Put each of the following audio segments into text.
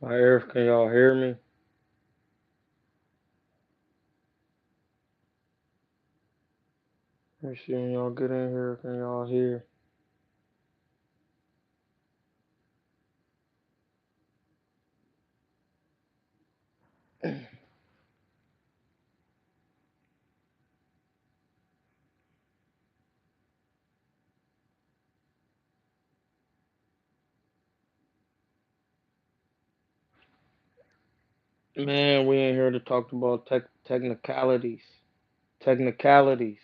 Can y'all hear me? Let me see when y'all get in here. Can y'all hear? Man, we ain't here to talk about technicalities. Technicalities.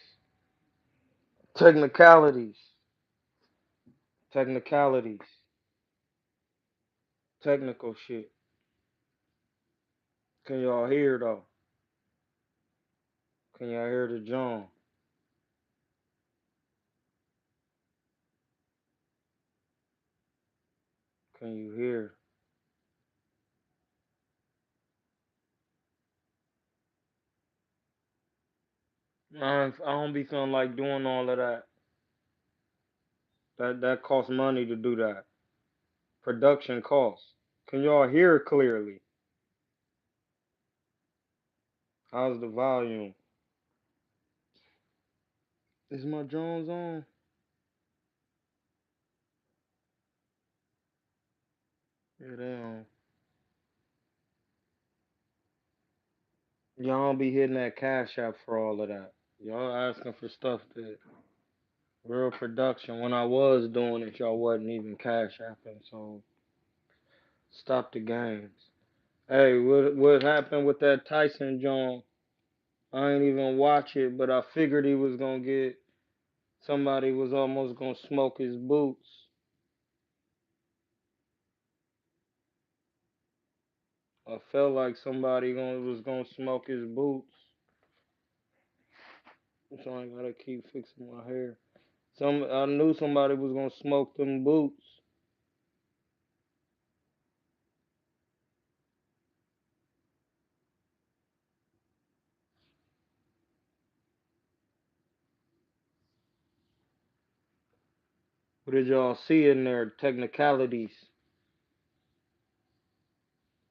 Technicalities. Technicalities. Technical shit. Can y'all hear though? Can y'all hear the John? Can you hear? I don't be feeling like doing all of that. That costs money to do that. Production costs. Can y'all hear clearly? How's the volume? Is my Jones on? Yeah, they on. Y'all don't be hitting that cash app for all of that. Y'all asking for stuff that real production. When I was doing it, y'all wasn't even cash apping. So stop the games. Hey, what happened with that Tyson John? I ain't even watch it, but I figured he was gonna get somebody was almost gonna smoke his boots. I felt like somebody was gonna smoke his boots. So I gotta keep fixing my hair. I knew somebody was gonna smoke them boots. What did y'all see in there? Technicalities.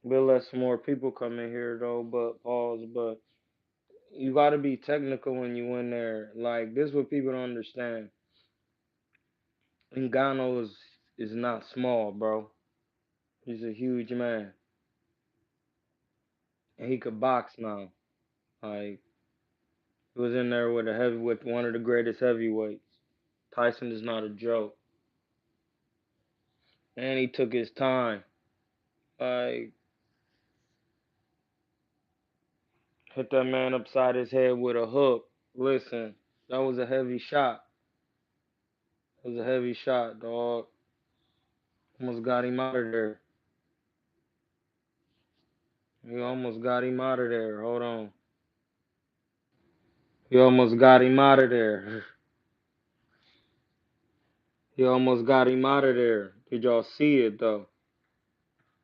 We'll let some more people come in here though, but pause. But you gotta be technical when you in there. Like this, is what people don't understand. Ngannou is not small, bro. He's a huge man, and he could box now. Like he was in there with one of the greatest heavyweights. Tyson is not a joke, and he took his time. Like hit that man upside his head with a hook. Listen, that was a heavy shot. It was a heavy shot, dog. Almost got him out of there. He almost got him out of there. Hold on. He almost got him out of there. He almost got him out of there. Did y'all see it though?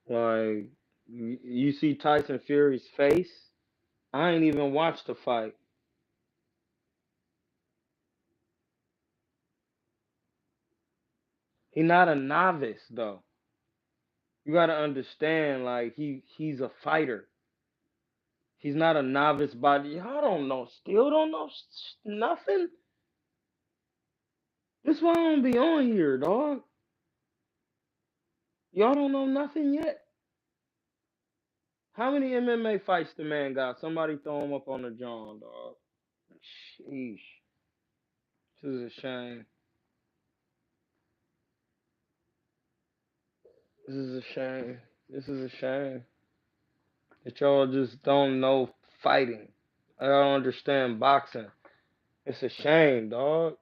Like, you see Tyson Fury's face? I ain't even watched the fight. He not a novice though. You gotta understand, like he's a fighter. He's not a novice body. Y'all don't know. Still don't know nothing. This why I don't be on here, dog. Y'all don't know nothing yet. How many MMA fights the man got? Somebody throw him up on the John, dog. Sheesh. This is a shame. This is a shame. This is a shame that y'all just don't know fighting. I don't understand boxing. It's a shame, dog.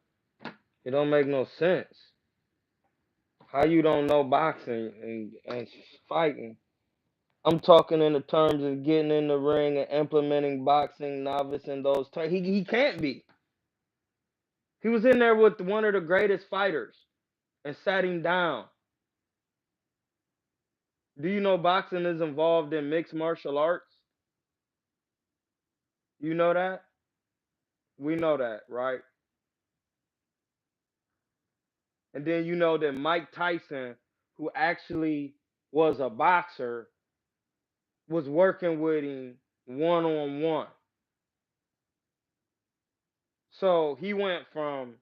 It don't make no sense. How you don't know boxing and fighting? I'm talking in the terms of getting in the ring and implementing boxing, novice, and those terms. He can't be. He was in there with one of the greatest fighters and sat him down. Do you know boxing is involved in mixed martial arts? You know that? We know that, right? And then you know that Mike Tyson, who actually was a boxer, was working with him one on one. So he went from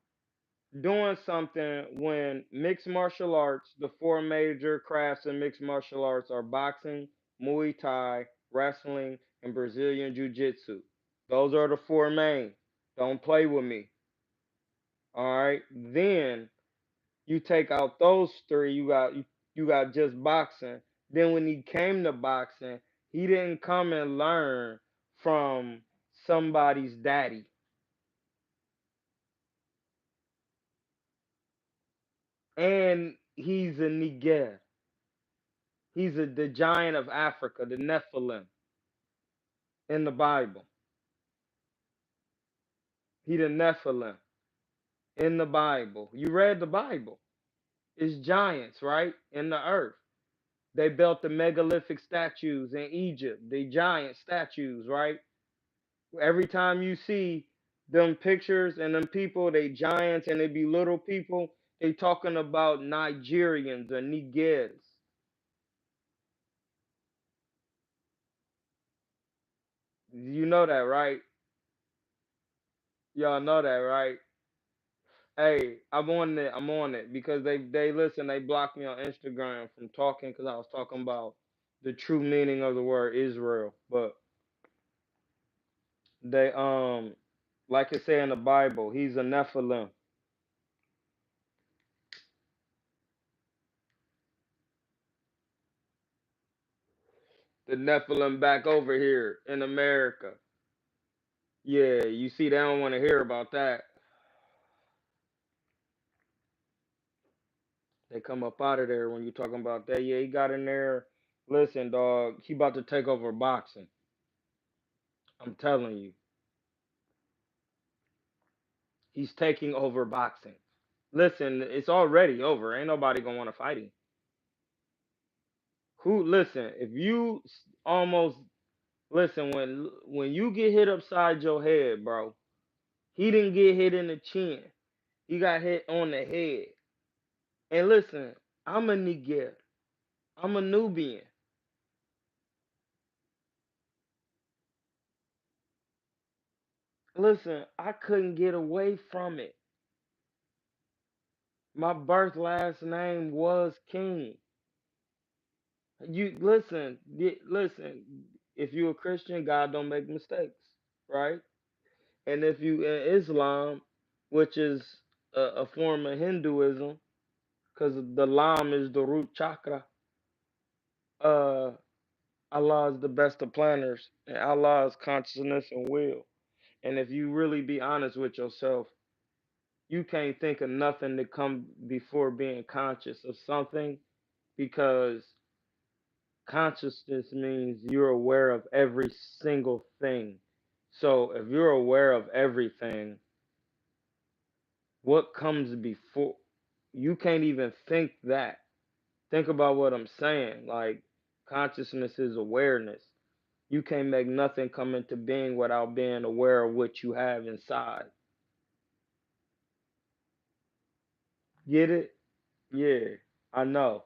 doing something when mixed martial arts, the four major crafts in mixed martial arts are boxing, Muay Thai, wrestling, and Brazilian Jiu Jitsu. Those are the four main. Don't play with me. All right. Then you take out those three, you got just boxing. Then when he came to boxing, he didn't come and learn from somebody's daddy. And he's a Niger. The giant of Africa, the Nephilim in the Bible. He the Nephilim in the Bible. You read the Bible. It's giants, right? In the earth. They built the megalithic statues in Egypt, the giant statues, right? Every time you see them pictures and them people, they giants and they be little people, they talking about Nigerians or Nigers. You know that, right? Y'all know that, right? Hey, I'm on it. I'm on it because they listen. They blocked me on Instagram from talking because I was talking about the true meaning of the word Israel. But they like it say in the Bible, he's a Nephilim. The Nephilim back over here in America. Yeah, you see, they don't want to hear about that. They come up out of there when you talking about that. Yeah, he got in there. Listen, dog, he about to take over boxing. I'm telling you, he's taking over boxing. Listen, it's already over. Ain't nobody gonna want to fight him. Who? Listen, if you almost listen when you get hit upside your head, bro. He didn't get hit in the chin. He got hit on the head. And listen, I'm a Niger. I'm a Nubian. Listen, I couldn't get away from it. My birth last name was King. You listen, listen. If you a Christian, God don't make mistakes, right? And if you in Islam, which is a form of Hinduism, because the Lam is the root chakra, uh, Allah is the best of planners, and Allah is consciousness and will. And if you really be honest with yourself, you can't think of nothing to come before being conscious of something because consciousness means you're aware of every single thing. So if you're aware of everything, what comes before? You can't even think that. Think about what I'm saying. Like, consciousness is awareness. You can't make nothing come into being without being aware of what you have inside. Get it? Yeah, I know.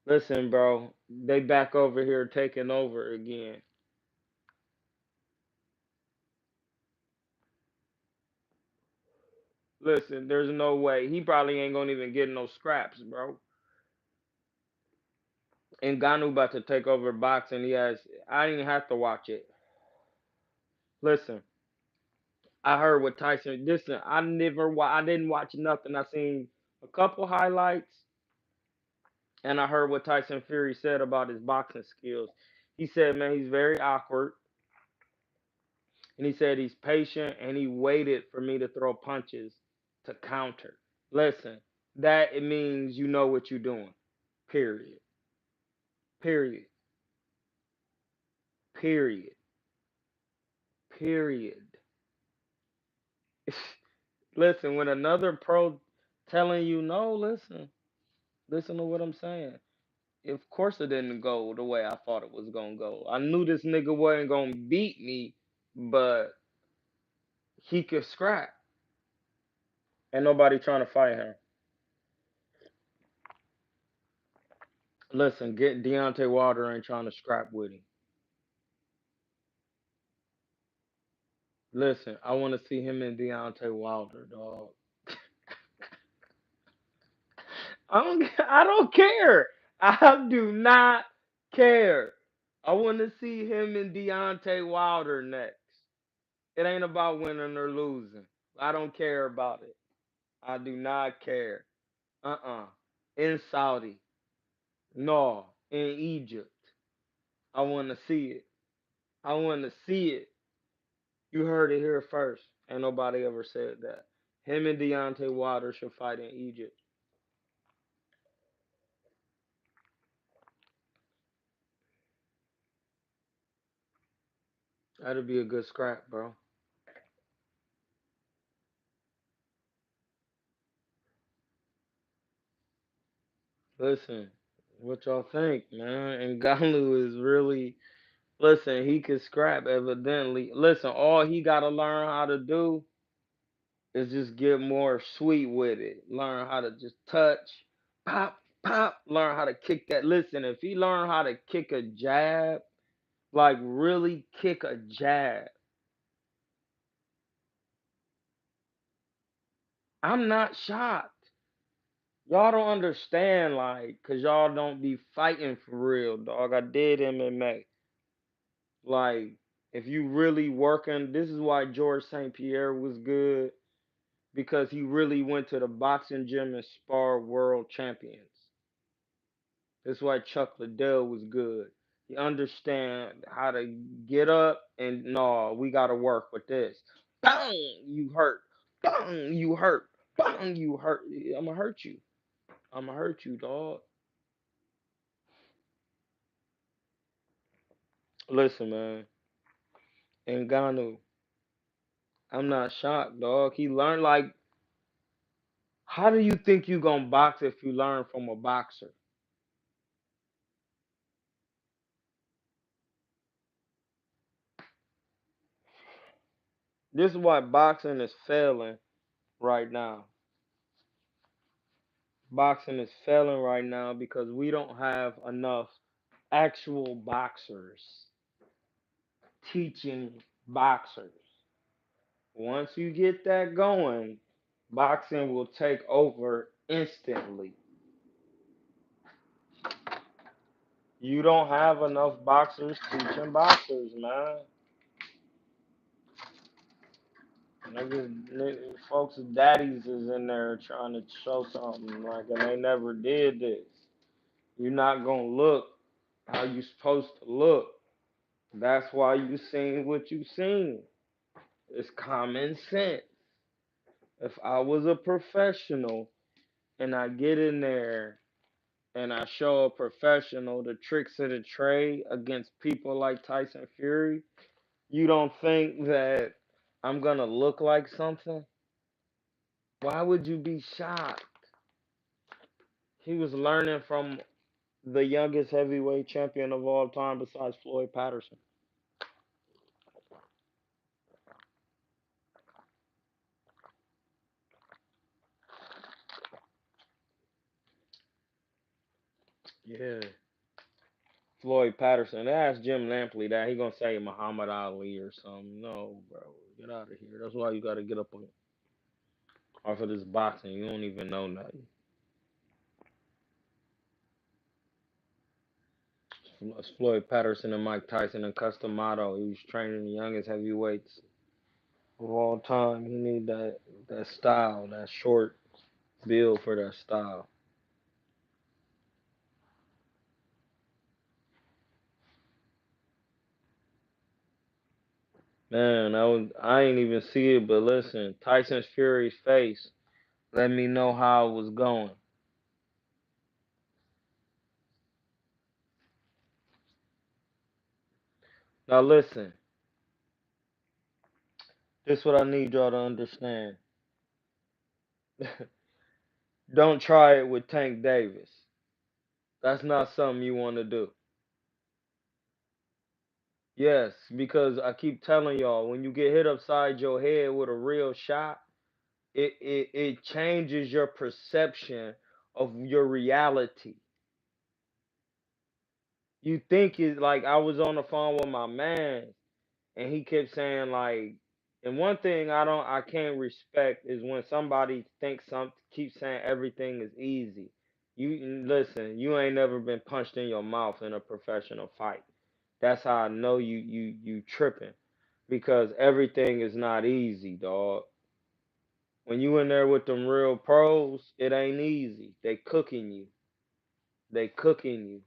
Listen, bro, they back over here taking over again. Listen, there's no way. He probably ain't gonna even get no scraps, bro. And Ngannou about to take over boxing. I didn't have to watch it. Listen, I heard what Tyson. Listen, I didn't watch nothing. I seen a couple highlights, and I heard what Tyson Fury said about his boxing skills. He said, man, he's very awkward, and he said he's patient, and he waited for me to throw punches to counter. Listen, that it means you know what you're doing. Period. Period. Period. Period. Listen, when another pro telling you no, listen to what I'm saying. Of course it didn't go the way I thought it was gonna go. I knew this nigga wasn't gonna beat me, but he could scrap. Ain't nobody trying to fight him. Listen, get Deontay Wilder ain't trying to scrap with him. Listen, I want to see him and Deontay Wilder, dog. I don't care. I do not care. I want to see him and Deontay Wilder next. It ain't about winning or losing. I don't care about it. I do not care. In Saudi. No. In Egypt. I want to see it. I want to see it. You heard it here first. Ain't nobody ever said that. Him and Deontay Wilder should fight in Egypt. That'd be a good scrap, bro. Listen, what y'all think, man? And Ngannou is really listen. He can scrap, evidently. Listen, all he gotta learn how to do is just get more sweet with it. Learn how to just touch, pop, pop. Learn how to kick that. Listen, if he learn how to kick a jab, like really kick a jab, I'm not shocked. Y'all don't understand, like, cause y'all don't be fighting for real, dog. I did MMA. Like, if you really working, this is why George St. Pierre was good because he really went to the boxing gym and sparred world champions. That's why Chuck Liddell was good. He understand how to get up and no, we gotta work with this. Bang, you hurt. Bang, you hurt. Bang, you hurt. I'ma hurt you. I'ma hurt you, dog. Listen, man. Ngannou, I'm not shocked, dog. He learned like, how do you think you gonna box if you learn from a boxer? This is why boxing is failing right now. Boxing is failing right now because we don't have enough actual boxers teaching boxers. Once you get that going, boxing will take over instantly. You don't have enough boxers teaching boxers, man. Folks' daddies is in there trying to show something like, and they never did this. You're not gonna look how you supposed to look. That's why you seen what you seen. It's common sense. If I was a professional and I get in there and I show a professional the tricks of the trade against people like Tyson Fury, you don't think that I'm gonna look like something? Why would you be shocked? He was learning from the youngest heavyweight champion of all time besides Floyd Patterson. Yeah. Floyd Patterson. Ask Jim Lampley that. He gonna say Muhammad Ali or something. No, bro. Get out of here. That's why you gotta get up on off of this boxing. You don't even know nothing. It's Floyd Patterson and Mike Tyson and Customato. He was training the youngest heavyweights of all time. He need that style, that short build for that style. Man, I ain't even see it, but listen, Tyson Fury's face let me know how it was going. Now listen, this is what I need y'all to understand. Don't try it with Tank Davis. That's not something you want to do. Yes, because I keep telling y'all, when you get hit upside your head with a real shot, it changes your perception of your reality. You think it like I was on the phone with my man and he kept saying like And one thing I can't respect is when somebody thinks some keeps saying everything is easy. You listen, you ain't never been punched in your mouth in a professional fight. That's how I know you tripping because everything is not easy, dog. When you in there with them real pros, it ain't easy. They cooking you. They cooking you.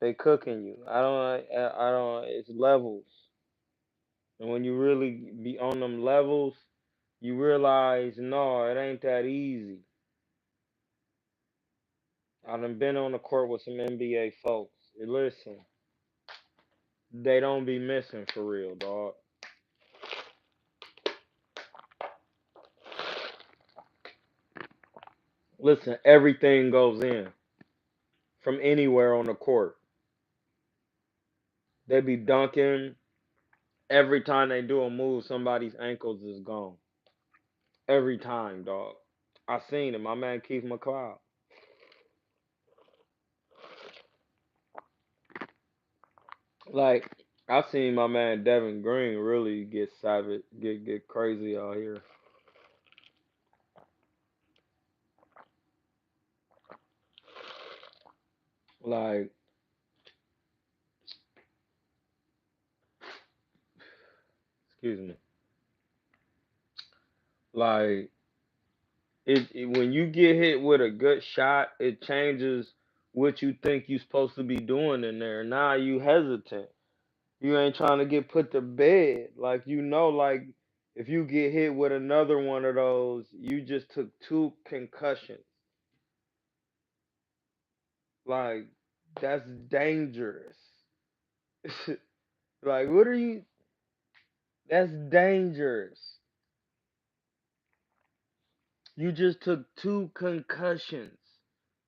They cooking you. I don't. It's levels, and when you really be on them levels, you realize no, it ain't that easy. I done been on the court with some NBA folks. And listen, they don't be missing for real, dog. Listen, everything goes in from anywhere on the court. They be dunking. Every time they do a move, somebody's ankles is gone. Every time, dog. I seen it. My man Keith McLeod. Like I seen my man Devin Green really get savage, get crazy out here. Like, excuse me. Like when you get hit with a good shot, it changes what you think you're supposed to be doing in there. Now you hesitant. You ain't trying to get put to bed. Like like if you get hit with another one of those, you just took two concussions. Like that's dangerous. Like what are you? That's dangerous. You just took two concussions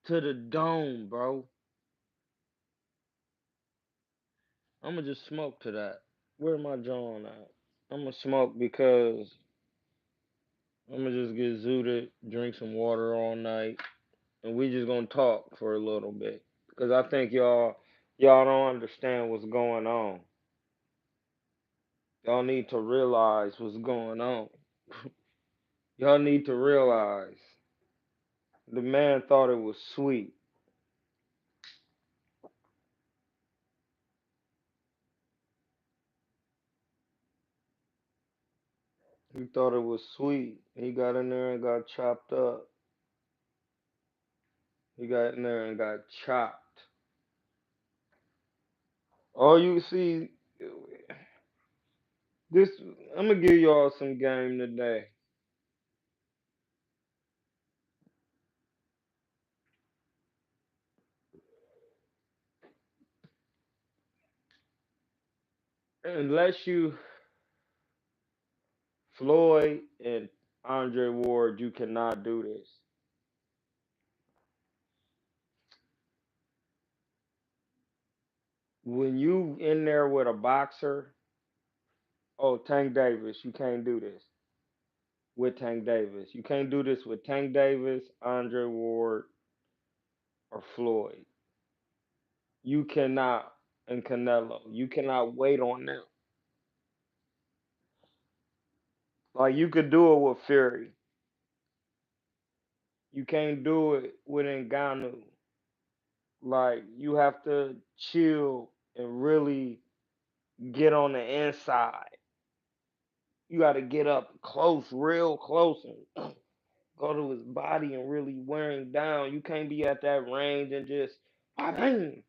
to the dome, bro. I'ma just smoke to that. Where my John at? I'ma smoke because I'ma just get zooted, drink some water all night, and we just gonna talk for a little bit. Cause I think y'all don't understand what's going on. Y'all need to realize what's going on. Y'all need to realize the man thought it was sweet. He thought it was sweet. He got in there and got chopped up. He got in there and got chopped. All you see, this. I'm gonna give y'all some game today. Unless you Floyd and Andre Ward, you cannot do this. When you in there with a boxer, oh Tank Davis, you can't do this with Tank Davis. You can't do this with Tank Davis, Andre Ward, or Floyd. You cannot and Canelo. You cannot wait on them. Like you could do it with Fury. You can't do it with Ngannou. Like you have to chill and really get on the inside. You got to get up close, real close, and go to his body and really wear him down. You can't be at that range and just bang,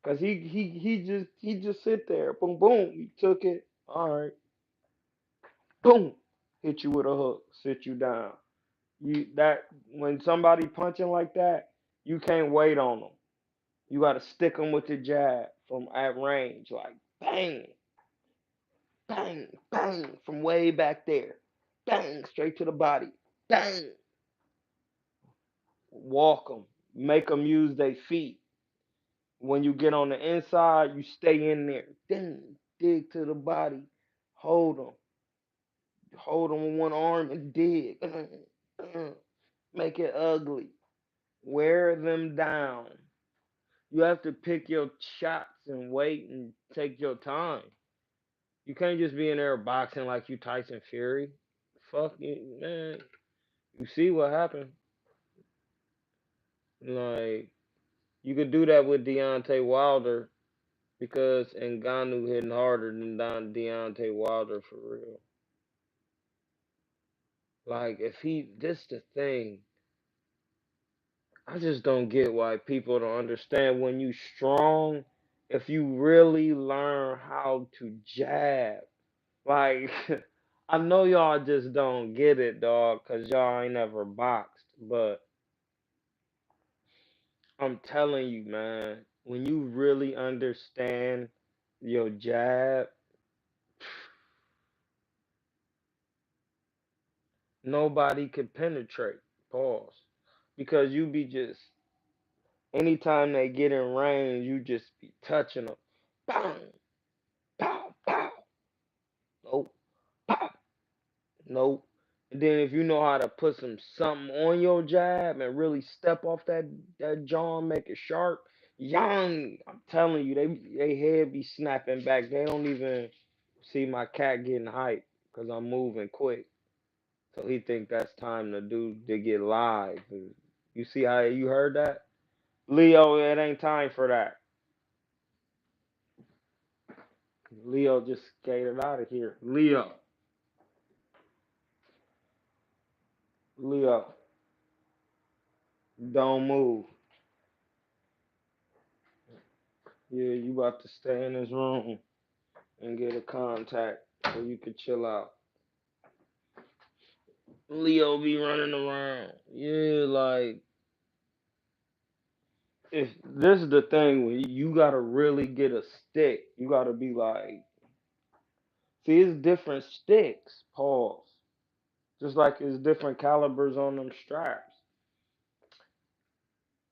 cause he just sit there, boom boom. He took it, all right, boom, hit you with a hook, sit you down. You that when somebody punching like that, you can't wait on them. You got to stick them with the jab from at range, like bang, bang, bang, from way back there, bang, straight to the body, bang. Walk them, make them use their feet. When you get on the inside, you stay in there. Ding, dig to the body, hold them with one arm and dig. Make it ugly. Wear them down. You have to pick your shots and wait and take your time. You can't just be in there boxing like you Tyson Fury. Fuck you, man. You see what happened? Like you could do that with Deontay Wilder because Ngannou hitting harder than Deontay Wilder for real. Like if he, this the thing. I just don't get why people don't understand when you strong. If you really learn how to jab, like I know y'all just don't get it, dog, cause y'all ain't never boxed. But I'm telling you, man, when you really understand your jab, nobody could penetrate. Pause. Because you be just anytime they get in range, you just be touching them. Bang, pow, pow. Nope. Pow. Nope. And then if you know how to put some something on your jab and really step off that jaw and make it sharp, young, I'm telling you, they head be snapping back. They don't even see my cat getting hyped because I'm moving quick. So he think that's time to get live. You see how you heard that? Leo, it ain't time for that. Leo just skated out of here. Leo, don't move. Yeah, you about to stay in this room and get a contact so you can chill out. Leo be running around. Yeah, like if this is the thing when you gotta really get a stick. You gotta be like, see, it's different sticks. Pause. Just like it's different calibers on them straps.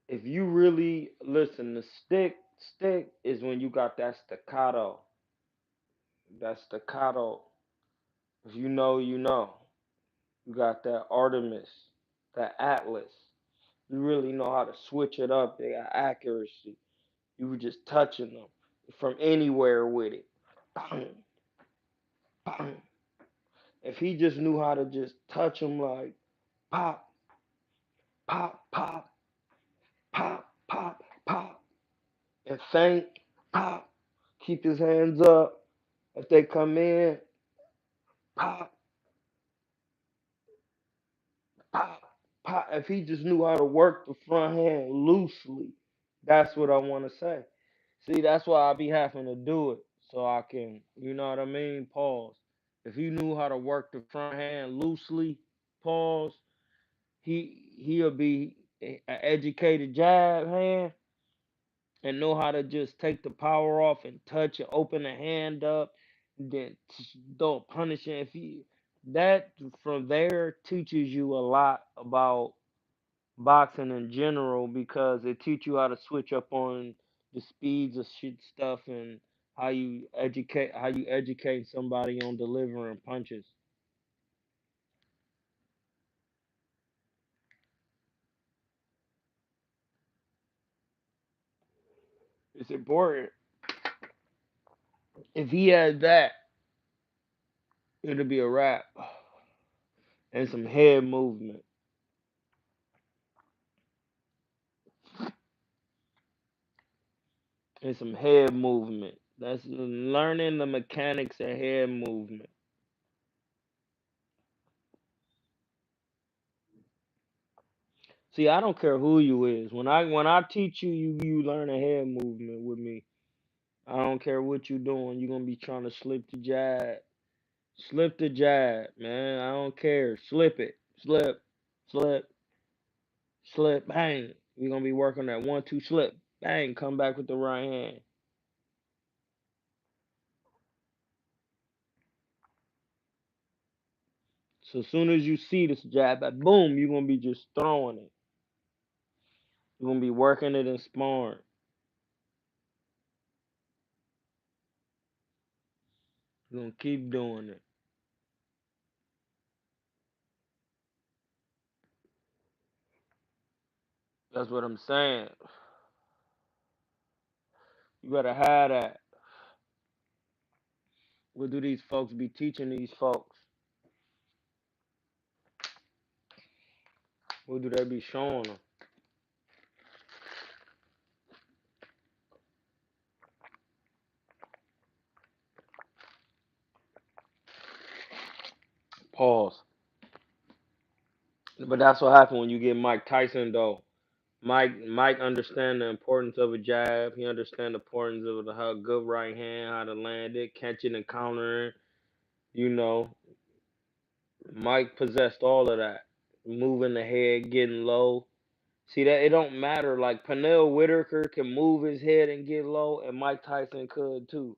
If you really listen, the stick is when you got that staccato. That staccato. If you know, you know. You got that Artemis, that Atlas. You really know how to switch it up. They got accuracy. You were just touching them from anywhere with it. Bang, bang. If he just knew how to just touch them like pop, pop, pop, pop, pop, pop, and think, pop, keep his hands up. If they come in, pop, pop, pop. If he just knew how to work the front hand loosely, that's what I want to say. See, that's why I be having to do it so I can, you know what I mean? Pause. If he knew how to work the front hand loosely, pause, he'll be an educated jab hand and know how to just take the power off and touch and open the hand up, then don't punish it. If he that from there teaches you a lot about boxing in general because it teach you how to switch up on the speeds of shit stuff and how you educate somebody on delivering punches. It's important. If he had that, it'll be a wrap. And some head movement. And some head movement. That's learning the mechanics of head movement. See, I don't care who you is. When I teach you, you learn a head movement with me. I don't care what you doing. You're gonna be trying to slip the jab. Slip the jab, man. I don't care. Slip it. Slip. Slip. Slip. Bang. We're gonna be working that 1-2 slip. Bang. Come back with the right hand. So as soon as you see this jab, boom, you're gonna be just throwing it. You're gonna be working it and sparring. You're gonna keep doing it. That's what I'm saying. You gotta have that. What do these folks be teaching these folks? What do they be showing them? Pause. But that's what happened when you get Mike Tyson though. Mike understand the importance of a jab. He understand the importance of the how good right hand, how to land it, catching and countering. You know, Mike possessed all of that. Moving the head, getting low. See that it don't matter. Like Pernell Whitaker can move his head and get low, and Mike Tyson could too.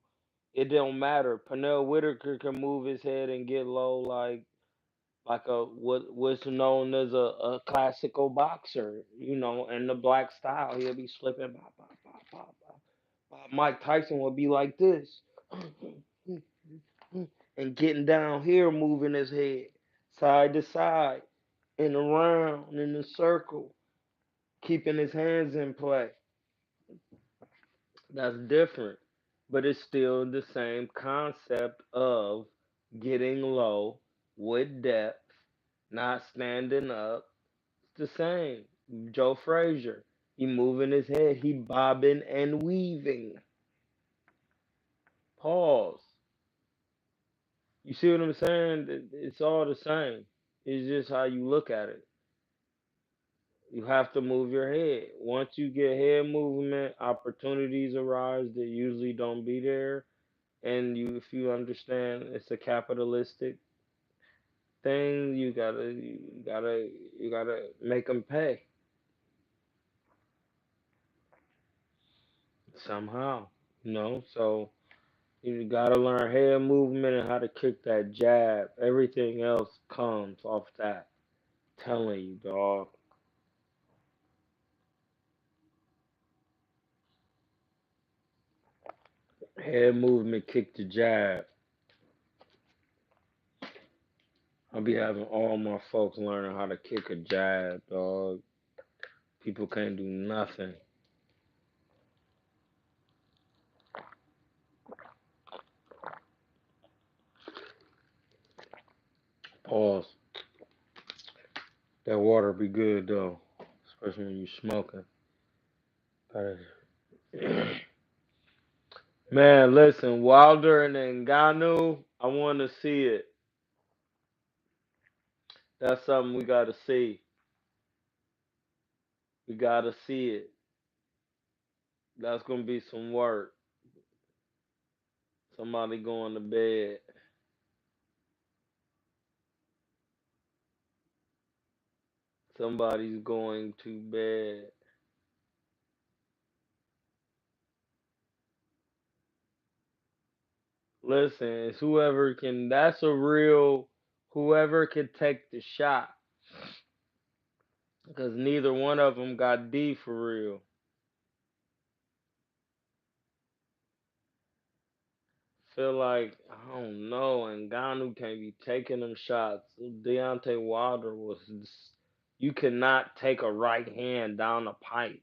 It don't matter. Pernell Whitaker can move his head and get low like a what's known as a classical boxer, in the black style. He'll be slipping bop, bop, bop, bop, bop. Mike Tyson would be like this and getting down here, moving his head side to side and around in a circle, keeping his hands in play. That's different, but it's still the same concept of getting low with depth, not standing up. It's the same. Joe Frazier, he moving his head, he bobbing and weaving. Pause. You see what I'm saying? It's all the same. It's just how you look at it. You have to move your head. Once you get head movement, opportunities arise that usually don't be there. And if you understand it's a capitalistic thing, you gotta make them pay somehow. So you gotta learn head movement and how to kick that jab. Everything else comes off that. Telling you, dog. Head movement, kick the jab. I'll be having all my folks learning how to kick a jab, dog. People can't do nothing. Pause. That water be good though, especially when you smoking. Man, listen, Wilder and Ngannou, I want to see it. That's something we got to see. We got to see it. That's gonna be some work. Somebody going to bed. Somebody's going to bed. Listen, it's whoever can. That's a real. Whoever can take the shot, because neither one of them got D for real. Feel like I don't know, and Ngannou can't be taking them shots. Deontay Wilder was. You cannot take a right hand down a pipe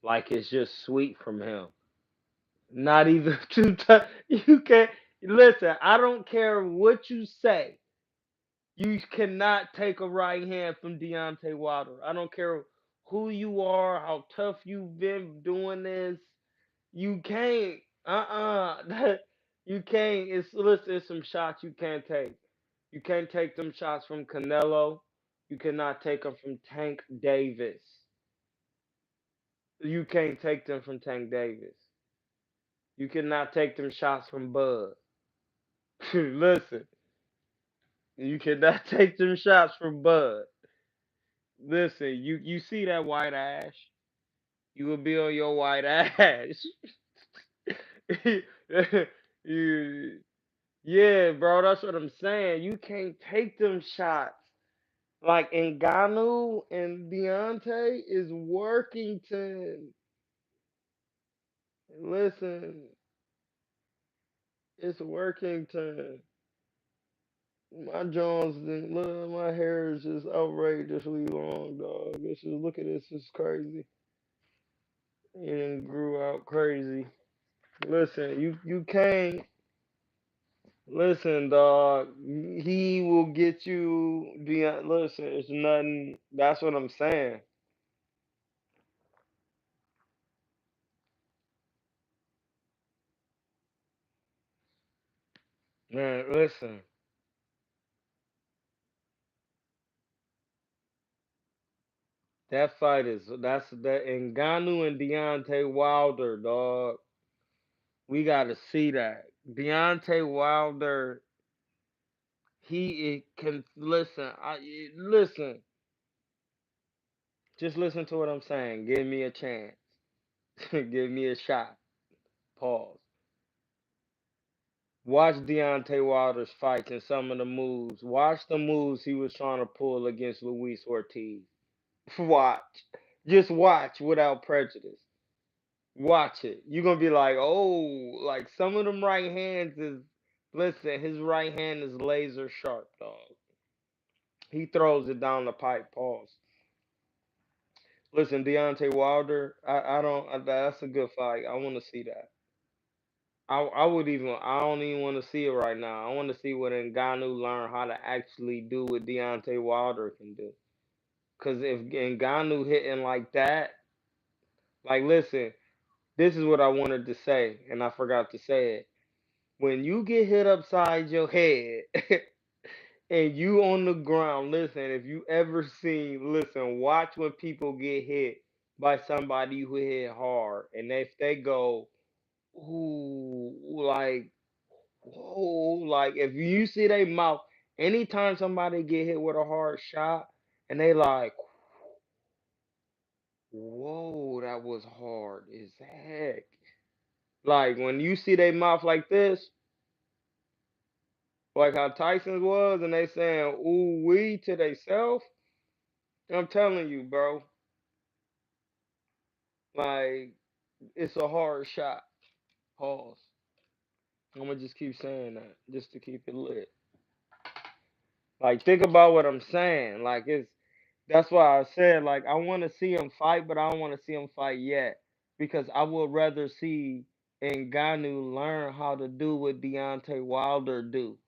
like it's just sweet from him. Not even two times. You can't listen. I don't care what you say. You cannot take a right hand from Deontay Wilder. I don't care who you are, how tough you've been doing this. You can't. You can't. It's some shots you can't take. You can't take them shots from Canelo. You cannot take them from Tank Davis. You can't take them from Tank Davis. You cannot take them shots from Bud. Listen, you cannot take them shots from Bud. Listen, you see that white ash? You will be on your white ash. you, yeah, bro, that's what I'm saying. You can't take them shots. Like Ngannou and Deontay is Workington. Listen, it's Workington. My Jones, look, my hair is just outrageously long, dog. Look at this, it's crazy. It grew out crazy. Listen, you can't. Listen, dog. He will get you. Listen, it's nothing. That's what I'm saying, man. Listen, that fight is that's that Ngannou and Deontay Wilder, dog. We got to see that Deontay Wilder. He can listen. Listen. Just listen to what I'm saying. Give me a chance. Give me a shot. Pause. Watch Deontay Wilder's fights and some of the moves. Watch the moves he was trying to pull against Luis Ortiz. Watch. Just watch without prejudice. Watch it. You're gonna be like, oh, like some of them right hands is listen, his right hand is laser sharp, dog. He throws it down the pipe, pause. Listen, Deontay Wilder, I don't that's a good fight. I wanna see that. I don't even want to see it right now. I want to see what Ngannou learn how to actually do what Deontay Wilder can do. Cause if Ngannou hitting like that, like listen, this is what I wanted to say, and I forgot to say it. When you get hit upside your head and you on the ground, listen, if you ever seen, listen, watch when people get hit by somebody who hit hard, and if they go, ooh, like whoa, like if you see they mouth, anytime somebody get hit with a hard shot and they like, whoa, that was hard as heck. Like when you see they mouth like this, like how Tyson's was, and they saying ooh wee to theyself, I'm telling you, bro, like it's a hard shot. Pause. I'm gonna just keep saying that, just to keep it lit. Like think about what I'm saying. Like it's that's why I said like I want to see him fight, but I don't want to see him fight yet because I would rather see Ngannou learn how to do what Deontay Wilder do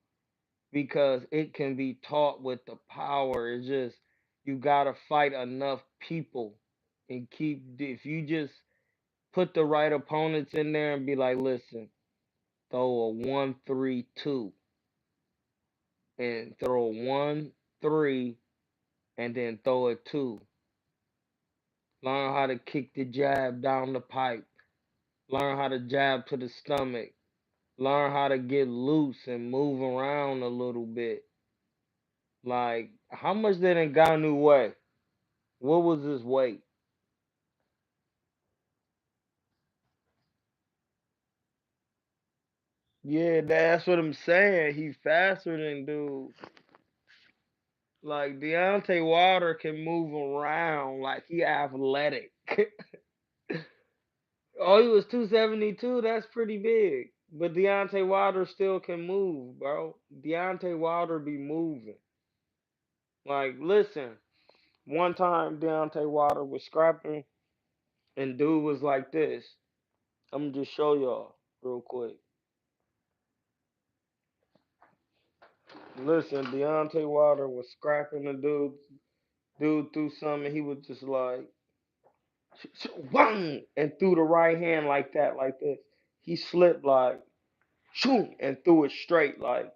because it can be taught with the power. It's just you gotta fight enough people and keep if you just put the right opponents in there and be like, listen, throw a 1-3-2 and throw a 1-3 and then throw a 2. Learn how to kick the jab down the pipe. Learn how to jab to the stomach. Learn how to get loose and move around a little bit. Like, how much did Ngannou weigh? What was his weight? Yeah, that's what I'm saying. He's faster than dude. Like Deontay Wilder can move around like he athletic. Oh, he was 272. That's pretty big. But Deontay Wilder still can move, bro. Deontay Wilder be moving. Like, listen, one time Deontay Wilder was scrapping, and dude was like this. I'm gonna just show y'all real quick. Listen, Deontay Wilder was scrapping the dude. Dude threw something. He was just like, whang, and threw the right hand like that, like this. He slipped like, shoom, and threw it straight like,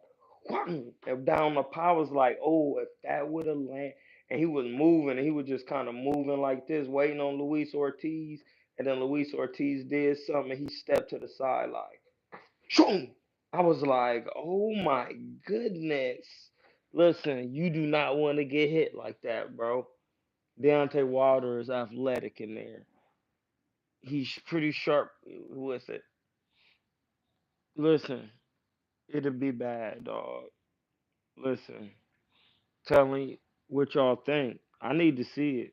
whang, and down the power was like, oh, if that would have landed. And he was moving, and he was just kind of moving like this, waiting on Luis Ortiz. And then Luis Ortiz did something, and he stepped to the side like, shoom. I was like, oh my goodness. Listen, you do not want to get hit like that, bro. Deontay Wilder is athletic in there. He's pretty sharp with it. Listen, it'll be bad, dog. Listen, tell me what y'all think. I need to see it.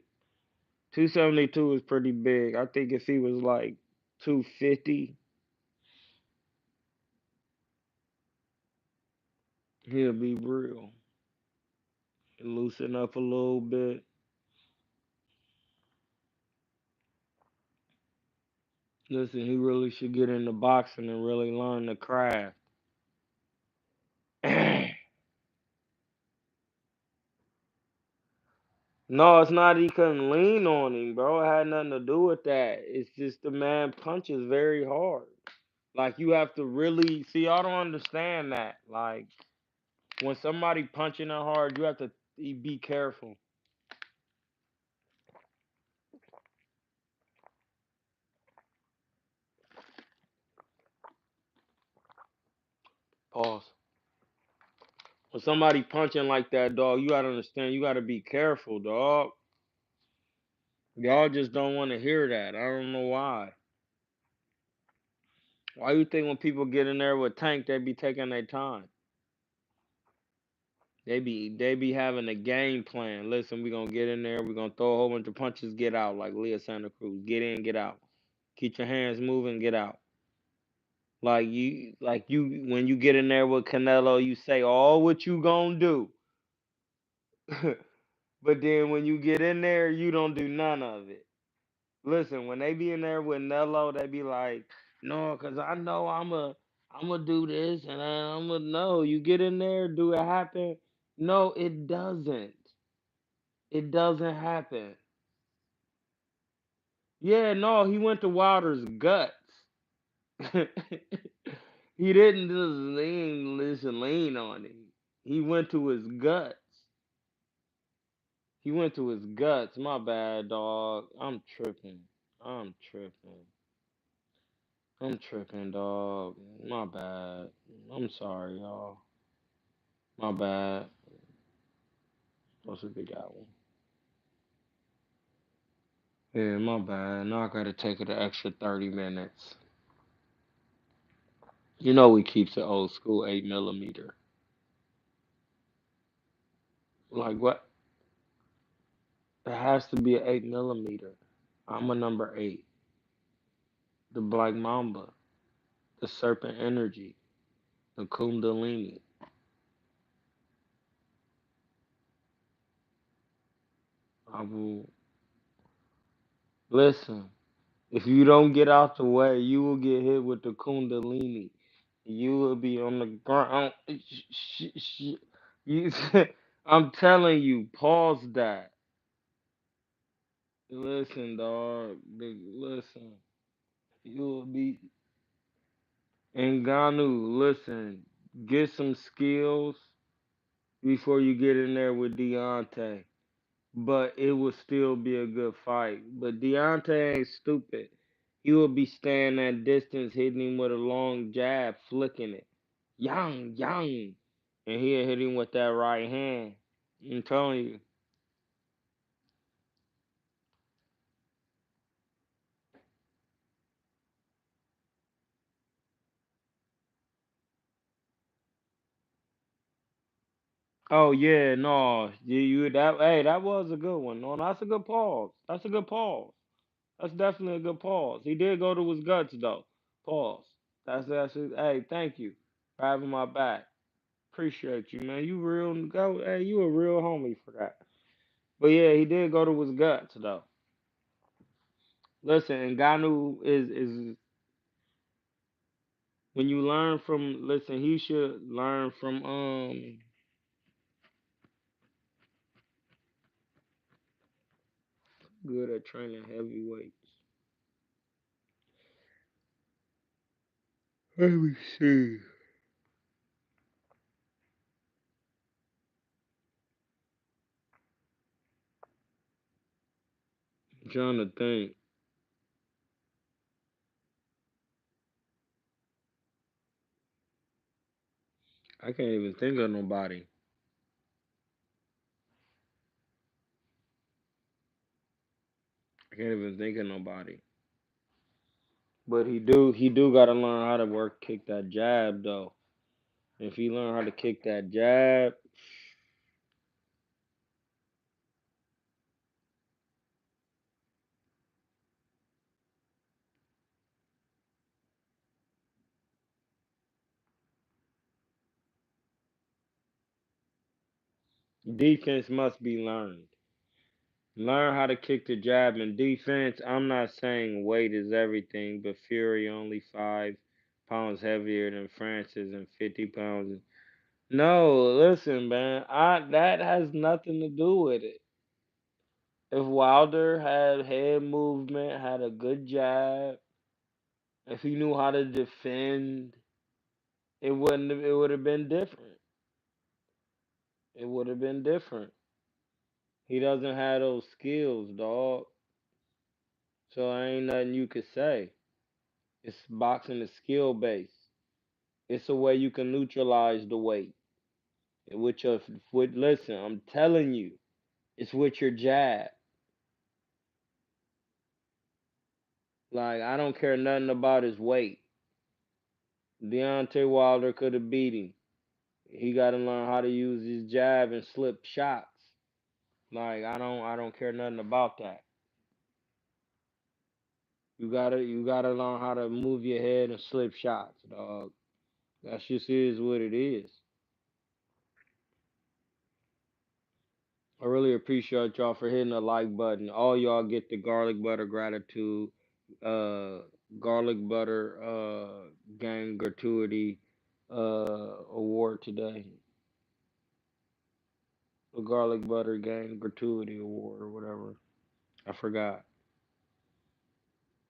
272 is pretty big. I think if he was like 250, he'll be real. Loosen up a little bit. Listen, he really should get into boxing and really learn the craft. No, it's not he couldn't lean on him, bro. It had nothing to do with that. It's just the man punches very hard. Like you have to really see. I don't understand that. Like when somebody punching it hard, you have to be careful. Pause. When somebody punching like that, dog, you gotta understand. You gotta be careful, dog. Y'all just don't want to hear that. I don't know why. Why you think when people get in there with Tank, they be taking their time? They be having a game plan. Listen, we gonna get in there. We gonna throw a whole bunch of punches. Get out like Leah Santa Cruz. Get in, get out. Keep your hands moving. Get out. Like you, when you get in there with Canelo, you say all what you gonna do. But then when you get in there, you don't do none of it. Listen, when they be in there with Nello, they be like, no, cause I know I'ma do this and I'ma no. You get in there, do it happen? No, it doesn't. It doesn't happen. Yeah, no, he went to Wilder's guts. He didn't just lean on him. He went to his guts. He went to his guts. My bad, dog. I'm tripping. I'm tripping. I'm tripping, dog. My bad. I'm sorry, y'all. My bad. Supposed to be that one. Yeah, my bad. Now I gotta take it an extra 30 minutes. You know he keeps it old school 8 millimeter. Like what? It has to be an 8 millimeter. I'm a number 8. The Black Mamba. The Serpent Energy. The Kundalini. I will listen. If you don't get out the way, you will get hit with the Kundalini. You will be on the ground. You, I'm telling you, pause that. Listen, dog. Listen. You will be Ngannou. Listen. Get some skills before you get in there with Deontay. But it will still be a good fight. But Deontay ain't stupid. He will be staying that distance, hitting him with a long jab, flicking it. Yang, yang. And he'll hit him with that right hand. I'm telling you. Oh yeah, no. You that hey, that was a good one. No, that's a good pause. That's a good pause. That's definitely a good pause. He did go to his guts though. Pause. Hey, thank you for having my back. Appreciate you, man. You real go. Hey, you a real homie for that. But yeah, he did go to his guts though. Listen, Ngannou is when you learn from. Listen, he should learn from good at training heavyweights. Let me see. I'm trying to think. I can't even think of nobody. I can't even think of nobody. But he do gotta learn how to work kick that jab though. If he learn how to kick that jab, defense must be learned. Learn how to kick the jab in defense. I'm not saying weight is everything, but Fury only 5 pounds heavier than Francis and 50 pounds. No, listen, man. That has nothing to do with it. If Wilder had head movement, had a good jab, if he knew how to defend, it would have been different. It would have been different. He doesn't have those skills, dog. So ain't nothing you could say. It's boxing is skill based. It's a way you can neutralize the weight. With your listen, I'm telling you, it's with your jab. Like I don't care nothing about his weight. Deontay Wilder could have beat him. He got to learn how to use his jab and slip shots. Like I don't care nothing about that. You gotta learn how to move your head and slip shots, dog. That just is what it is. I really appreciate y'all for hitting the like button. All y'all get the garlic butter gratitude, uh, garlic butter gang gratuity award today. The garlic butter gang gratuity award or whatever. I forgot.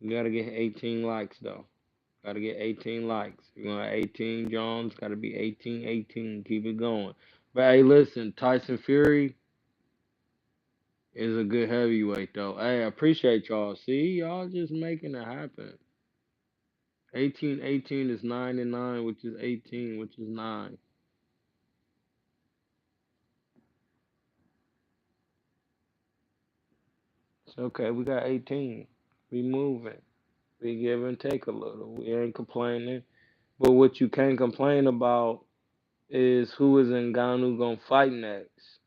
You gotta get 18 likes though. Gotta get 18 likes. You want 18 Jones? Gotta be 18, 18. Keep it going. But hey, listen, Tyson Fury is a good heavyweight though. Hey, I appreciate y'all. See, y'all just making it happen. 18, 18 is 9 and 9, which is 18, which is 9. It's okay. We got 18. We moving. We give and take a little. We ain't complaining. But what you can't complain about is who is Ngannou gonna fight next.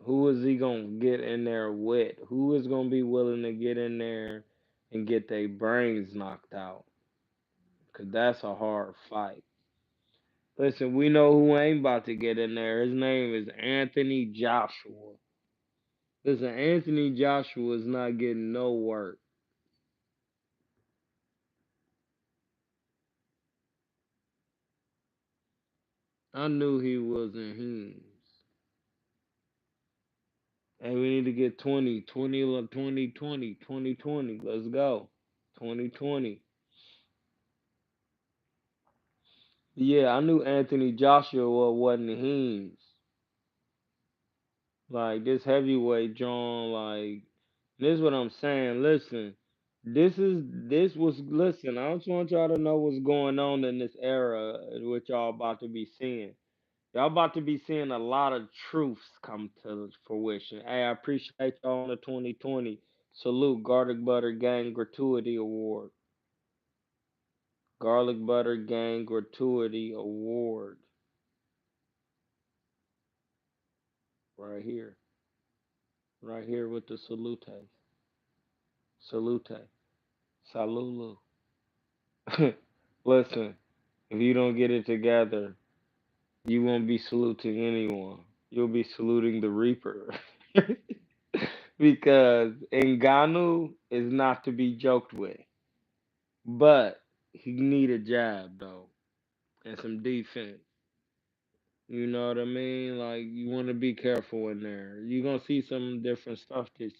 Who is he gonna get in there with? Who is gonna be willing to get in there and get their brains knocked out? Cause that's a hard fight. Listen, we know who ain't about to get in there. His name is Anthony Joshua. Listen, Anthony Joshua is not getting no work. I knew he wasn't him. Hey, we need to get 20, 20, 20, 20, 20, 20. Let's go. 2020. Yeah, I knew Anthony Joshua wasn't him. Like this heavyweight John, like this is what I'm saying. Listen, this was listen, I just want y'all to know what's going on in this era what y'all about to be seeing. Y'all about to be seeing a lot of truths come to fruition. Hey, I appreciate y'all on the 2020. Salute Garlic Butter Gang Gratuity Award. Garlic Butter Gang Gratuity Award. Right here. Right here with the salute. Salute. Salulu. Listen, if you don't get it together, you won't be saluting anyone. You'll be saluting the Reaper. Because Ngannou is not to be joked with. But he need a jab though. And some defense. You know what I mean? Like you wanna be careful in there. You're gonna see some different stuff this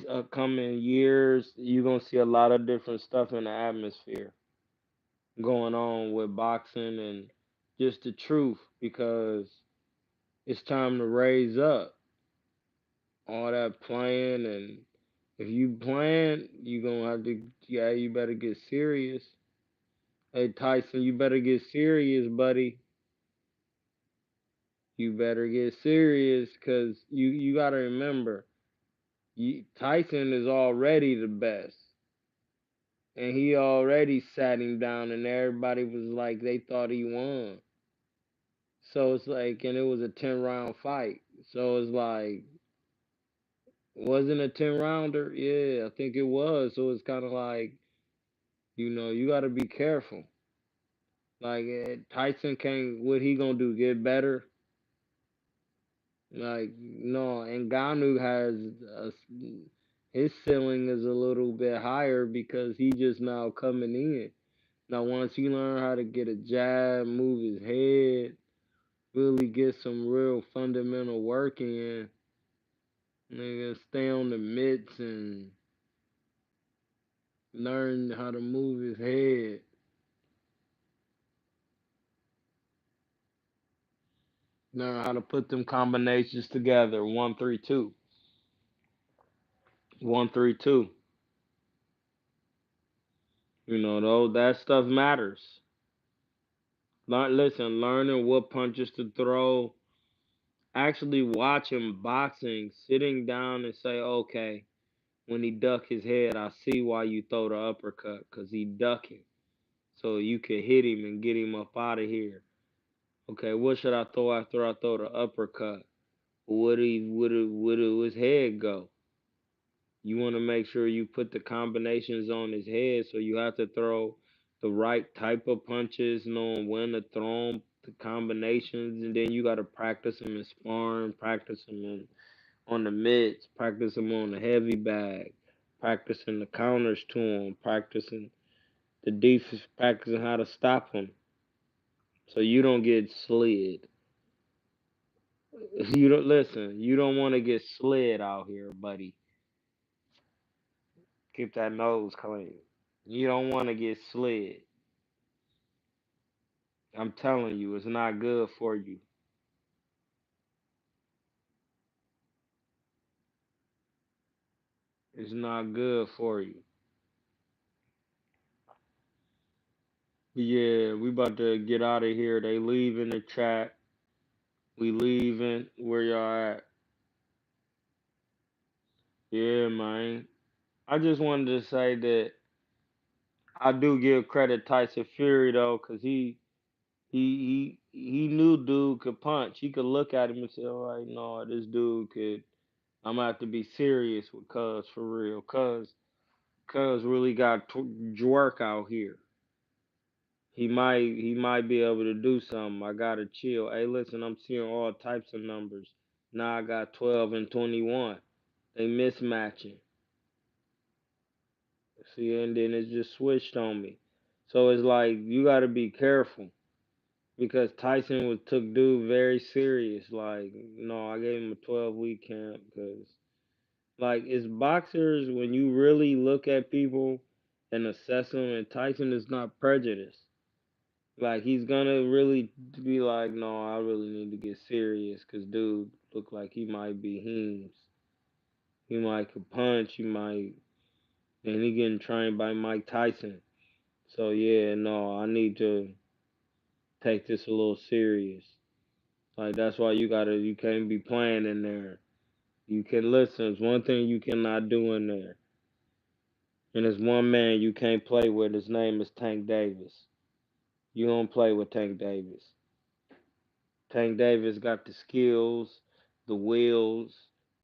upcoming years. You're gonna see a lot of different stuff in the atmosphere going on with boxing and just the truth because it's time to raise up. All that playing and if you playing, you gonna have to yeah, you better get serious. Hey Tyson, you better get serious, buddy. You better get serious because you gotta remember, Tyson is already the best. And he already sat him down and everybody was like they thought he won. So it's like, and it was a 10 round fight. So it's like, wasn't a 10 rounder? Yeah, I think it was. So it's kind of like, you got to be careful. Like, Tyson can't, what he going to do? Get better? Like, no, Ngannou his ceiling is a little bit higher because he just now coming in. Now, once he learn how to get a jab, move his head, really get some real fundamental work in, Nigga, stay on the mitts and learn how to move his head. Learn how to put them combinations together. 1-3-2. 1-3-2. You know, though that stuff matters. Listen, learning what punches to throw, actually watching boxing, sitting down and say, okay, when he duck his head, I see why you throw the uppercut, cause he ducking, so you can hit him and get him up out of here. Okay, what should I throw after I throw the uppercut? Would his head go? You want to make sure you put the combinations on his head, so you have to throw the right type of punches, knowing when to throw them, the combinations, and then you got to practice them in sparring, practice them on the mitts, practice them on the heavy bag, practicing the counters to him, practicing the defense, practicing how to stop him, so you don't get slid. You don't listen. You don't want to get slid out here, buddy. Keep that nose clean. You don't want to get slid. I'm telling you, it's not good for you. It's not good for you. Yeah, we about to get out of here. They leave in the chat. We leaving. Where y'all at? Yeah, man. I just wanted to say that I do give credit Tyson Fury though, cause he knew dude could punch. He could look at him and say, "All right, no, this dude could. I'm gonna have to be serious with Cuz for real. Cuz really got Dwork out here. He might be able to do something. I gotta chill. Hey, listen, I'm seeing all types of numbers. Now I got 12 and 21. They mismatching. See, and then it just switched on me. So it's like you gotta be careful because Tyson was took dude very serious. Like, no, I gave him a 12-week camp because like it's boxers when you really look at people and assess them, and Tyson is not prejudiced. Like he's gonna really be like, no, I really need to get serious because dude look like he might be Heems. He might could punch. He might, and he getting trained by Mike Tyson. So yeah, no, I need to take this a little serious. Like that's why you can't be playing in there. You can listen. It's one thing you cannot do in there, and there's one man you can't play with. His name is Tank Davis. You don't play with Tank Davis. Tank Davis got the skills, the wheels,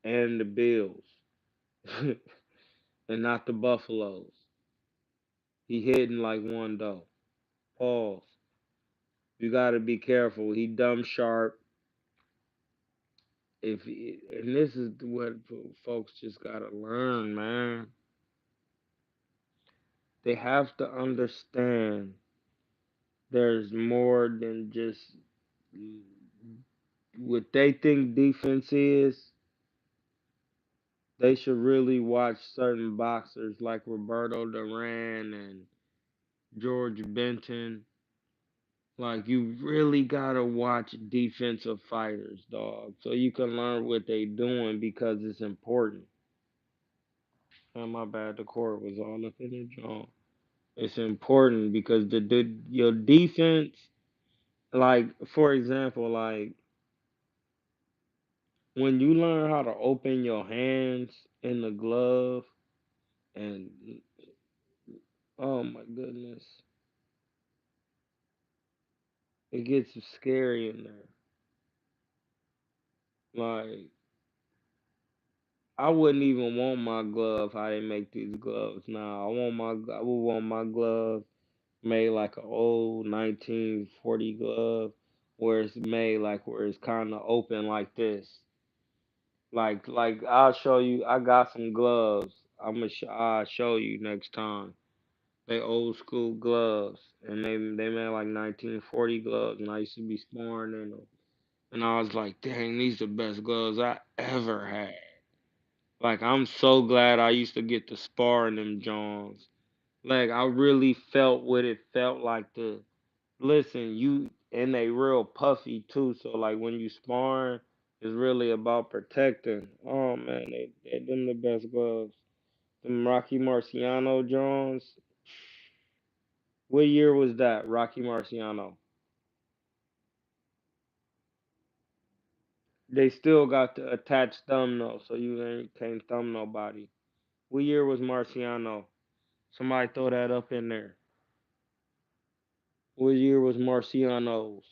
and the bills, and not the Buffaloes. He hitting like one though. Pause. You got to be careful. He dumb sharp. And this is what folks just gotta learn, man. They have to understand there's more than just what they think defense is. They should really watch certain boxers like Roberto Duran and George Benton. Like you really gotta watch defensive fighters, dog, so you can learn what they doing because it's important. And my bad, the court was all up in the joint. It's important because your defense, like for example, like when you learn how to open your hands in the glove, and oh my goodness, it gets scary in there. Like I wouldn't even want my glove how they make these gloves now. I would want my glove made like an old 1940 glove where it's made like where it's kind of open like this. Like I'll show you. I got some gloves. I'll show you next time. They old school gloves, and they made like 1940 gloves, and I used to be sparring in them. And I was like, dang, these the best gloves I ever had. Like I'm so glad I used to get to spar in them Johns. Like I really felt what it felt like to listen. You and they real puffy too. So like when you sparring, it's really about protecting. Oh man, they them the best gloves. Them Rocky Marciano Johns. What year was that, Rocky Marciano? They still got the attached thumb though, so can't thumb nobody. What year was Marciano? Somebody throw that up in there. What year was Marciano's?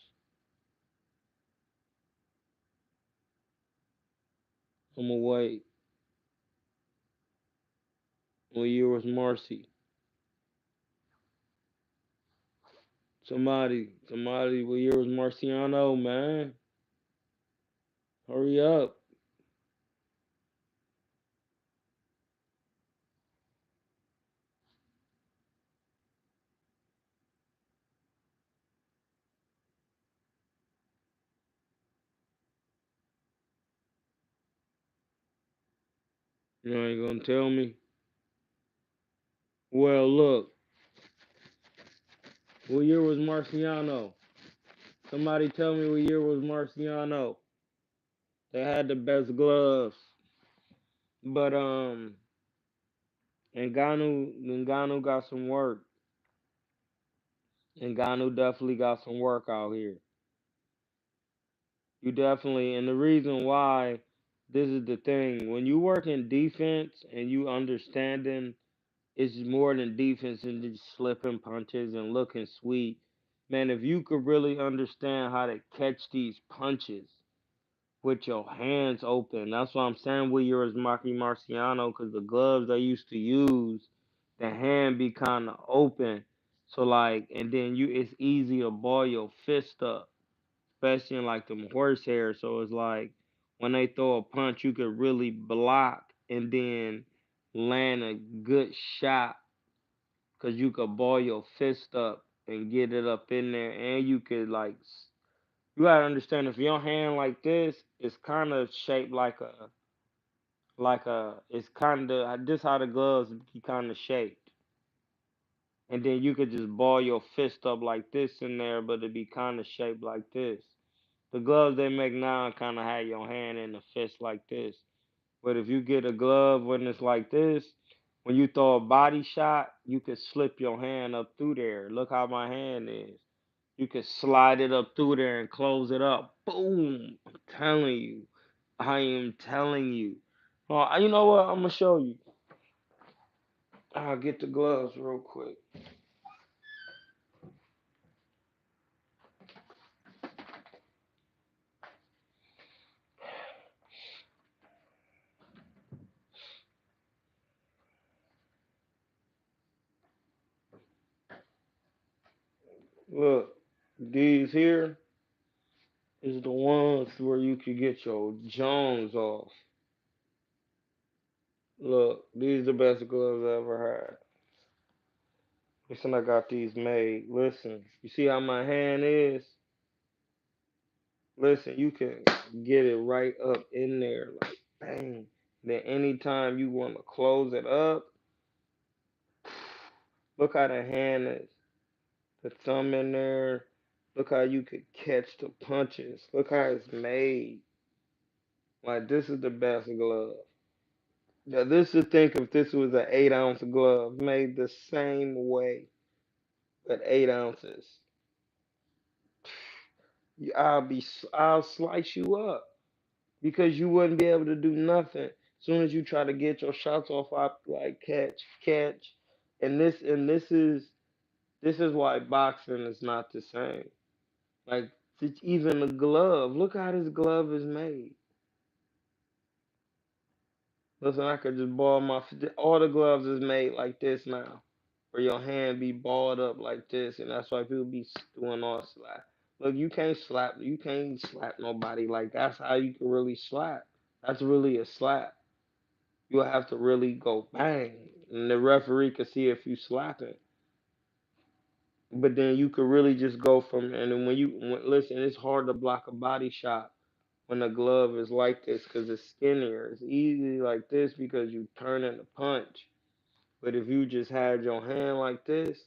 I'ma wait. What year was Marcy? Somebody, what year was Marciano, man? Hurry up. You ain't gonna tell me? Well, look, what year was Marciano? Somebody tell me what year was Marciano. They had the best gloves. But Ngannou got some work. Ngannou definitely got some work out here. You definitely, and the reason why, this is the thing. When you work in defense and you understanding it's more than defense and just slipping punches and looking sweet. Man, if you could really understand how to catch these punches with your hands open, that's what I'm saying with yours, Maki Marciano, because the gloves I used to use, the hand be kind of open. So like, and then it's easy to ball your fist up, especially in like them horsehair. So it's like when they throw a punch, you could really block and then land a good shot because you could ball your fist up and get it up in there, and you could like you gotta understand if your hand like this, it's kind of shaped like a it's kind of this how the gloves be kind of shaped, and then you could just ball your fist up like this in there, but it be kind of shaped like this. The gloves they make now kind of have your hand in the fist like this. But if you get a glove when it's like this, when you throw a body shot, you could slip your hand up through there. Look how my hand is. You could slide it up through there and close it up. Boom! I'm telling you. I am telling you. Oh, you know what? I'm gonna show you. I'll get the gloves real quick. Look, these here is the ones where you could get your Jones off. Look, these the best gloves I ever had. Listen, I got these made. Listen, you see how my hand is? Listen, you can get it right up in there, like bang. Then anytime you want to close it up, look how the hand is. The thumb in there. Look how you could catch the punches. Look how it's made. Like this is the best glove. Now this is think if this was an 8 ounce glove made the same way, but 8 ounces. I'll slice you up because you wouldn't be able to do nothing. As soon as you try to get your shots off, I like catch, and this is why boxing is not the same. Like even the glove, look how this glove is made. Listen, I could just ball all the gloves is made like this now, where your hand be balled up like this, and that's why people be doing all slap. Look, you can't slap nobody like that's how you can really slap. That's really a slap. You'll have to really go bang, and the referee can see if you slapping. But then you could really just go from, and then listen, it's hard to block a body shot when the glove is like this because it's skinnier. It's easy like this because you turn in the punch. But if you just had your hand like this,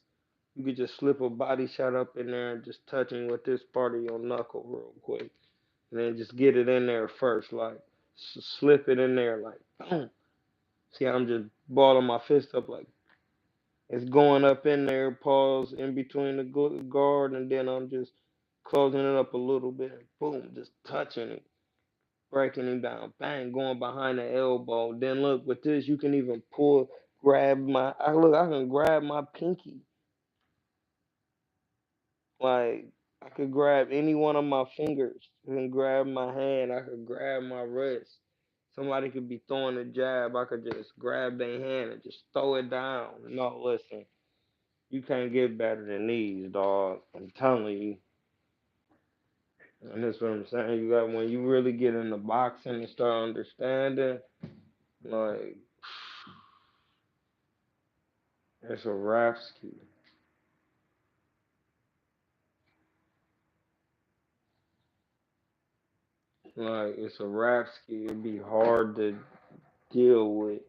you could just slip a body shot up in there and just touching with this part of your knuckle real quick. And then just get it in there first, like slip it in there, like boom. See, I'm just balling my fist up like it's going up in there, pause in between the guard, and then I'm just closing it up a little bit. Boom, just touching it, breaking him down, bang, going behind the elbow. Then look, with this, you can even grab I can grab my pinky. Like, I could grab any one of my fingers. I can grab my hand. I could grab my wrist. Somebody could be throwing a jab. I could just grab their hand and just throw it down. No, listen, you can't get better than these, dog. I'm telling you. And that's what I'm saying. You got when you really get into boxing and start understanding, like, it's a rap ski. Like, it's a rap ski. It'd be hard to deal with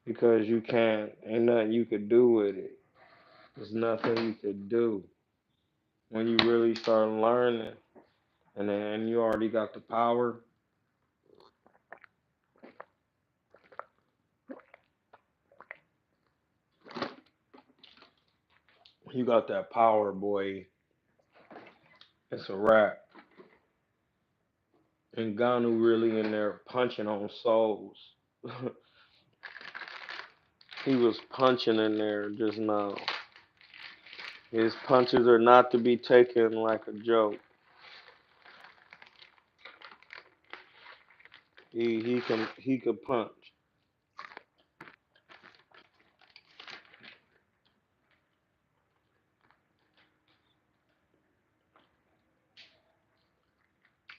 because you can't, ain't nothing you could do with it. There's nothing you could do when you really start learning, and then you already got the power. You got that power, boy. It's a wrap. And Ngannou really in there punching on souls. He was punching in there just now. His punches are not to be taken like a joke. He could punch.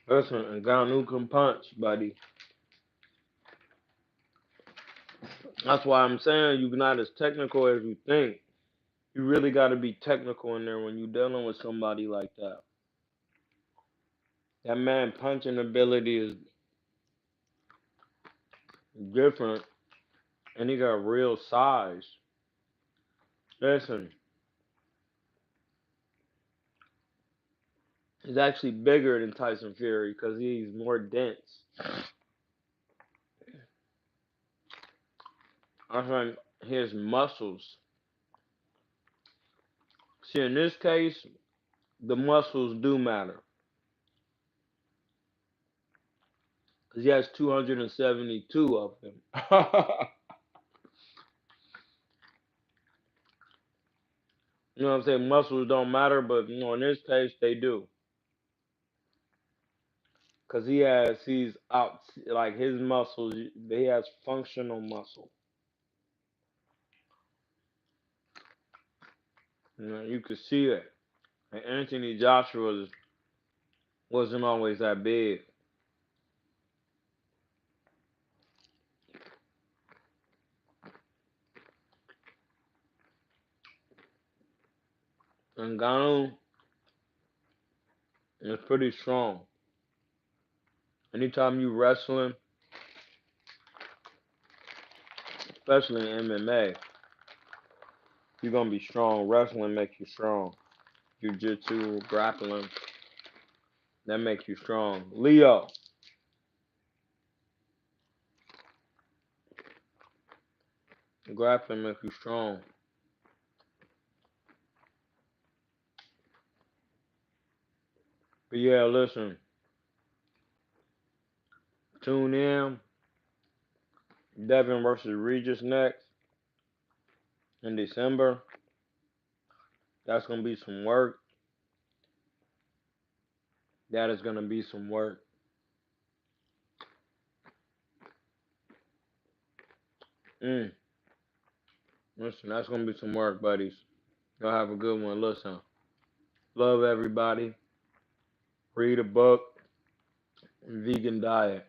Listen, Ngannou can punch, buddy. That's why I'm saying you're not as technical as you think. You really got to be technical in there when you're dealing with somebody like that. That man punching ability is different, and he got real size. Listen, he's actually bigger than Tyson Fury because he's more dense. I think his muscles. See, in this case, the muscles do matter because he has 272 of them. You know what I'm saying? Muscles don't matter, but in this case, they do. Cause he's out like his muscles. He has functional muscle. You could see it. And Anthony Joshua wasn't always that big. Ngannou is pretty strong. Anytime you wrestling, especially in MMA, you're gonna be strong. Wrestling makes you strong. Jiu-jitsu, grappling, that makes you strong. Leo, grappling makes you strong. But yeah, listen, tune in. Devin versus Regis next in December. That's gonna be some work. That is gonna be some work. Mm. Listen, that's gonna be some work, buddies. Y'all have a good one. Listen, love everybody. Read a book. Vegan diet,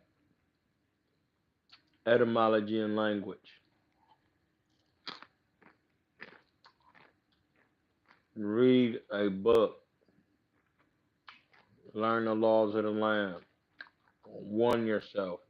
etymology and language. Read a book. Learn the laws of the land. Warn yourself.